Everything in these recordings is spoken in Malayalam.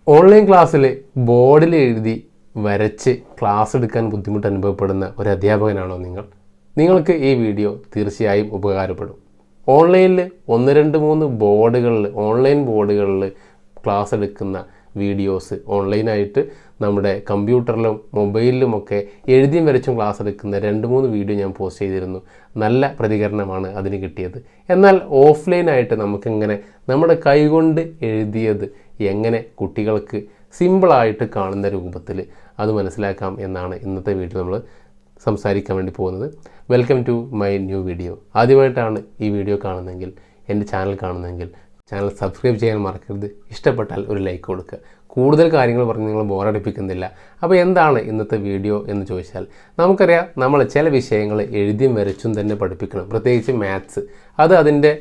ഓൺലൈൻ ക്ലാസ്സിൽ ബോർഡിൽ എഴുതി വരച്ച് ക്ലാസ് എടുക്കാൻ ബുദ്ധിമുട്ട് അനുഭവപ്പെടുന്ന ഒരു അധ്യാപകനാണോ നിങ്ങൾക്ക് ഈ വീഡിയോ തീർച്ചയായും ഉപകാരപ്പെടും. ഓൺലൈനിൽ 1, 2, 3 ബോർഡുകളിൽ ഓൺലൈൻ ബോർഡുകളിൽ ക്ലാസ് എടുക്കുന്ന വീഡിയോസ് ഓൺലൈനായിട്ട് നമ്മുടെ കമ്പ്യൂട്ടറിലും മൊബൈലിലുമൊക്കെ എഴുതിയും വരച്ചും ക്ലാസ് എടുക്കുന്ന 2-3 വീഡിയോ ഞാൻ പോസ്റ്റ് ചെയ്തിരുന്നു. നല്ല പ്രതികരണമാണ് അതിന് കിട്ടിയത്. എന്നാൽ ഓഫ്ലൈനായിട്ട് നമുക്കിങ്ങനെ നമ്മുടെ കൈകൊണ്ട് എഴുതിയത് എങ്ങനെ കുട്ടികൾക്ക് സിമ്പിളായിട്ട് കാണുന്ന രൂപത്തിൽ അത് മനസ്സിലാക്കാം എന്നാണ് ഇന്നത്തെ വീഡിയോ നമ്മൾ സംസാരിക്കാൻ വേണ്ടി പോകുന്നത്. Welcome to my new video. ആദ്യമായിട്ടാണ് ഈ വീഡിയോ കാണുന്നതെങ്കിൽ, എൻ്റെ ചാനൽ കാണുന്നതെങ്കിൽ ചാനൽ സബ്സ്ക്രൈബ് ചെയ്യാൻ മറക്കരുത്. ഇഷ്ടപ്പെട്ടാൽ ഒരു ലൈക്ക് കൊടുക്കുക. കൂടുതൽ കാര്യങ്ങൾ പറഞ്ഞ് നിങ്ങൾ ബോറടിപ്പിക്കുന്നില്ല. അപ്പോൾ എന്താണ് ഇന്നത്തെ വീഡിയോ എന്ന് ചോദിച്ചാൽ, നമുക്കറിയാം നമ്മൾ ചില വിഷയങ്ങൾ എഴുതിയും വരച്ചും തന്നെ പഠിപ്പിക്കണം. പ്രത്യേകിച്ച് മാത്സ്, അത് അതിൻ്റെ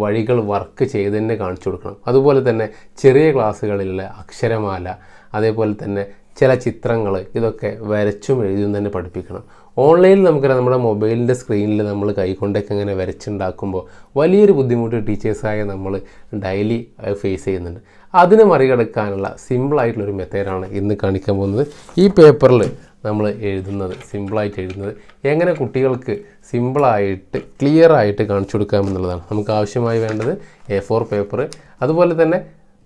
വഴികൾ വർക്ക് ചെയ്ത് തന്നെ കാണിച്ചു കൊടുക്കണം. അതുപോലെ തന്നെ ചെറിയ ക്ലാസ്സുകളിലുള്ള അക്ഷരമാല, അതേപോലെ തന്നെ ചില ചിത്രങ്ങൾ, ഇതൊക്കെ വരച്ചും എഴുതിയും തന്നെ പഠിപ്പിക്കണം. ഓൺലൈനിൽ നമുക്കറിയാം നമ്മുടെ മൊബൈലിൻ്റെ സ്ക്രീനിൽ നമ്മൾ കൈകൊണ്ടൊക്കെ ഇങ്ങനെ വരച്ചുണ്ടാക്കുമ്പോൾ വലിയൊരു ബുദ്ധിമുട്ട് ടീച്ചേഴ്സായ നമ്മൾ ഡെയിലി ഫേസ് ചെയ്യുന്നുണ്ട്. അതിനെ മറികടക്കാനുള്ള സിമ്പിളായിട്ടുള്ളൊരു മെത്തേഡാണ് ഇന്ന് കാണിക്കാൻ പോകുന്നത്. ഈ പേപ്പറിൽ നമ്മൾ എഴുതുന്നത്, സിമ്പിളായിട്ട് എഴുതുന്നത് എങ്ങനെ കുട്ടികൾക്ക് സിമ്പിളായിട്ട് ക്ലിയറായിട്ട് കാണിച്ചു കൊടുക്കാമെന്നുള്ളതാണ്. നമുക്ക് ആവശ്യമായി വേണ്ടത് A4 പേപ്പർ, അതുപോലെ തന്നെ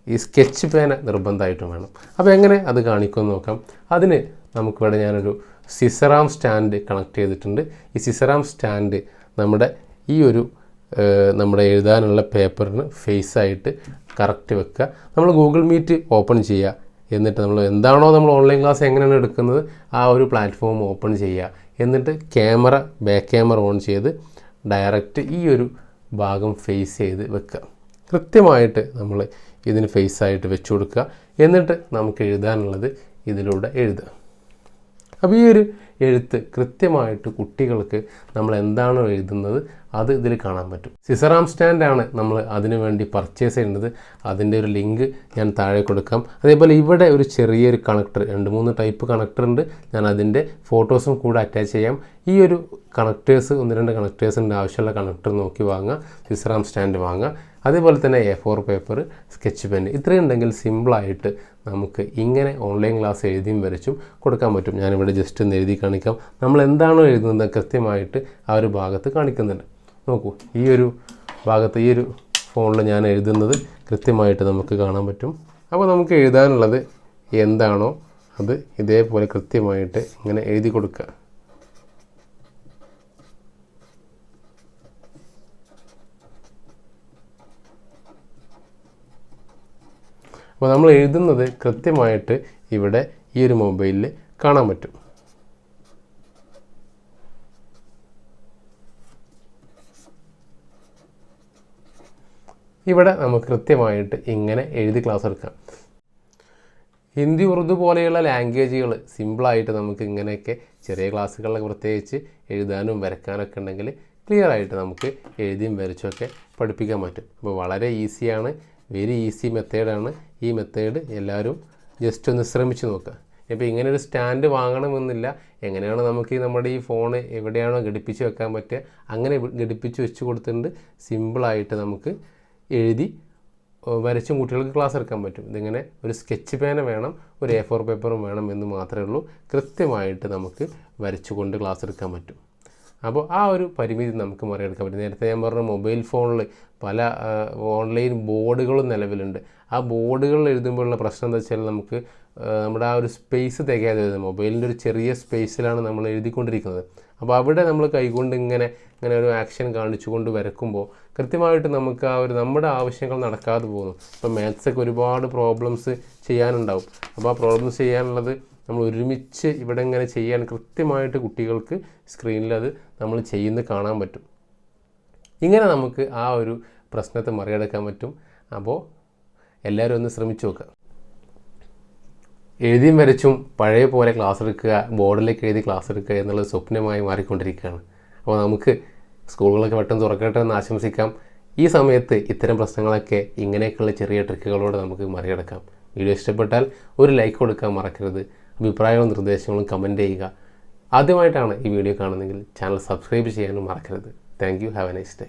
ഈ സ്കെച്ച് പേന നിർബന്ധമായിട്ടും വേണം. അപ്പോൾ എങ്ങനെ അത് കാണിക്കുമെന്ന് നോക്കാം. അതിന് നമുക്കിവിടെ ഞാനൊരു സിസറാം സ്റ്റാൻഡ് കണക്ട് ചെയ്തിട്ടുണ്ട്. ഈ സിസറാം സ്റ്റാൻഡ് നമ്മുടെ എഴുതാനുള്ള പേപ്പറിന് ഫേസായിട്ട് കറക്റ്റ് വെക്കുക. നമ്മൾ ഗൂഗിൾ മീറ്റ് ഓപ്പൺ ചെയ്യുക. എന്നിട്ട് നമ്മൾ എന്താണോ നമ്മൾ ഓൺലൈൻ ക്ലാസ് എങ്ങനെയാണ് എടുക്കുന്നത് ആ ഒരു പ്ലാറ്റ്ഫോം ഓപ്പൺ ചെയ്യുക. എന്നിട്ട് ബാക്ക് ക്യാമറ ഓൺ ചെയ്ത് ഡയറക്റ്റ് ഈ ഒരു ഭാഗം ഫേസ് ചെയ്ത് വെക്കുക. കൃത്യമായിട്ട് നമ്മൾ ഇതിന് ഫേസായിട്ട് വെച്ച് കൊടുക്കുക. എന്നിട്ട് നമുക്ക് എഴുതാനുള്ളത് ഇതിലൂടെ എഴുതുക. അപ്പോൾ ഈ ഒരു എഴുത്ത് കൃത്യമായിട്ട് കുട്ടികൾക്ക് നമ്മൾ എന്താണോ എഴുതുന്നത് അത് ഇതിൽ കാണാൻ പറ്റും. സിസറാം സ്റ്റാൻഡാണ് നമ്മൾ അതിനു വേണ്ടി പർച്ചേസ് ചെയ്യേണ്ടത്. അതിൻ്റെ ഒരു ലിങ്ക് ഞാൻ താഴെ കൊടുക്കാം. അതേപോലെ ഇവിടെ ഒരു ചെറിയൊരു കണക്ടർ, 2-3 ടൈപ്പ് കണക്ടർ ഉണ്ട്. ഞാൻ അതിൻ്റെ ഫോട്ടോസും കൂടെ അറ്റാച്ച് ചെയ്യാം. ഈ ഒരു കണക്ടേഴ്സ്, 1-2 കണക്ടേഴ്സിൻ്റെ ആവശ്യമുള്ള കണക്ടർ നോക്കി വാങ്ങുക. സിസറാം സ്റ്റാൻഡ് വാങ്ങുക. അതേപോലെ തന്നെ A4 പേപ്പർ, സ്കെച്ച് പെൻ, ഇത്രയും ഉണ്ടെങ്കിൽ സിമ്പിളായിട്ട് നമുക്ക് ഇങ്ങനെ ഓൺലൈൻ ക്ലാസ് എഴുതിയും വരച്ചും കൊടുക്കാൻ പറ്റും. ഞാനിവിടെ ജസ്റ്റ് ഒന്ന് എഴുതി കാണിക്കാം. നമ്മൾ എന്താണോ എഴുതുന്നത് കൃത്യമായിട്ട് ആ ഒരു ഭാഗത്ത് കാണിക്കുന്നുണ്ട്. നോക്കൂ, ഈ ഒരു ഭാഗത്ത് ഈ ഒരു ഫോണിൽ ഞാൻ എഴുതുന്നത് കൃത്യമായിട്ട് നമുക്ക് കാണാൻ പറ്റും. അപ്പോൾ നമുക്ക് എഴുതാനുള്ളത് എന്താണോ അത് ഇതേപോലെ കൃത്യമായിട്ട് ഇങ്ങനെ എഴുതി കൊടുക്കുക. അപ്പോൾ നമ്മൾ എഴുതുന്നത് കൃത്യമായിട്ട് ഇവിടെ ഈ ഒരു മൊബൈലിൽ കാണാൻ പറ്റും. ഇവിടെ നമുക്ക് കൃത്യമായിട്ട് ഇങ്ങനെ എഴുതി ക്ലാസ് എടുക്കാം. ഹിന്ദി, ഉറുദു പോലെയുള്ള ലാംഗ്വേജുകൾ സിമ്പിളായിട്ട് നമുക്ക് ഇങ്ങനെയൊക്കെ ചെറിയ ക്ലാസ്സുകളിലൊക്കെ പ്രത്യേകിച്ച് എഴുതാനും വരയ്ക്കാനൊക്കെ ഉണ്ടെങ്കിൽ ക്ലിയറായിട്ട് നമുക്ക് എഴുതിയും വരച്ചുമൊക്കെ പഠിപ്പിക്കാൻ പറ്റും. അപ്പോൾ വളരെ ഈസിയാണ്, വെരി ഈസി മെത്തേഡാണ്. ഈ മെത്തേഡ് എല്ലാവരും ജസ്റ്റ് ഒന്ന് ശ്രമിച്ച് നോക്കുക. ഇപ്പോൾ ഇങ്ങനെ ഒരു സ്റ്റാൻഡ് വാങ്ങണമെന്നില്ല. എങ്ങനെയാണ് നമുക്ക് നമ്മുടെ ഈ ഫോണ് എവിടെയാണോ ഘടിപ്പിച്ച് വെക്കാൻ പറ്റുക അങ്ങനെ ഘടിപ്പിച്ച് വെച്ച് കൊടുത്തിട്ടുണ്ട്. സിമ്പിളായിട്ട് നമുക്ക് എഴുതി വരച്ചും കുട്ടികൾക്ക് ക്ലാസ് എടുക്കാൻ പറ്റും. ഇതിങ്ങനെ ഒരു സ്കെച്ച് പേന വേണം, ഒരു A4 പേപ്പറും വേണം എന്ന് മാത്രമേ ഉള്ളൂ. കൃത്യമായിട്ട് നമുക്ക് വരച്ചുകൊണ്ട് ക്ലാസ് എടുക്കാൻ പറ്റും. അപ്പോൾ ആ ഒരു പരിമിതി നമുക്ക് മറികടക്കാൻ പറ്റും. നേരത്തെ ഞാൻ പറഞ്ഞ മൊബൈൽ ഫോണിൽ പല ഓൺലൈൻ ബോർഡുകളും നിലവിലുണ്ട്. ആ ബോർഡുകളിൽ എഴുതുമ്പോഴുള്ള പ്രശ്നം എന്താ വെച്ചാൽ നമുക്ക് നമ്മുടെ ആ ഒരു സ്പേസ് തികയാതെ എഴുതുന്നത്. മൊബൈലിൻ്റെ ഒരു ചെറിയ സ്പേസിലാണ് നമ്മൾ എഴുതിക്കൊണ്ടിരിക്കുന്നത്. അപ്പോൾ അവിടെ നമ്മൾ കൈകൊണ്ട് ഇങ്ങനെ ഒരു ആക്ഷൻ കാണിച്ചുകൊണ്ട് വരക്കുമ്പോൾ കൃത്യമായിട്ട് നമുക്ക് ആ ഒരു നമ്മുടെ ആവശ്യങ്ങൾ നടക്കാതെ പോകുന്നു. ഇപ്പോൾ മാത്സൊക്കെ ഒരുപാട് പ്രോബ്ലംസ് ചെയ്യാനുണ്ടാവും. അപ്പോൾ ആ പ്രോബ്ലംസ് ചെയ്യാനുള്ളത് നമ്മൾ ഒരുമിച്ച് ഇവിടെ ഇങ്ങനെ ചെയ്യാൻ കൃത്യമായിട്ട് കുട്ടികൾക്ക് സ്ക്രീനിൽ അത് നമ്മൾ ചെയ്യുന്നത് കാണാൻ പറ്റും. ഇങ്ങനെ നമുക്ക് ആ ഒരു പ്രശ്നത്തെ മറികടക്കാൻ പറ്റും. അപ്പോൾ എല്ലാവരും ഒന്ന് ശ്രമിച്ചു നോക്കുക. എഴുതിയും വരച്ചും പഴയ പോലെ ക്ലാസ് എടുക്കുക, ബോർഡിലേക്ക് എഴുതി ക്ലാസ് എടുക്കുക എന്നുള്ളത് സ്വപ്നമായി മാറിക്കൊണ്ടിരിക്കുകയാണ്. അപ്പോൾ നമുക്ക് സ്കൂളുകളൊക്കെ പെട്ടെന്ന് തുറക്കട്ടെ എന്ന് ആശംസിക്കാം. ഈ സമയത്ത് ഇത്തരം പ്രശ്നങ്ങളൊക്കെ ഇങ്ങനെയൊക്കെയുള്ള ചെറിയ ട്രിക്കുകളോട് നമുക്ക് മറികടക്കാം. വീഡിയോ ഇഷ്ടപ്പെട്ടാൽ ഒരു ലൈക്ക് കൊടുക്കാൻ മറക്കരുത്. അഭിപ്രായങ്ങളും നിർദ്ദേശങ്ങളും കമൻറ്റ് ചെയ്യുക. ആദ്യമായിട്ടാണ് ഈ വീഡിയോ കാണുന്നതെങ്കിൽ ചാനൽ സബ്സ്ക്രൈബ് ചെയ്യാനും മറക്കരുത്. Thank you. Have A nice day.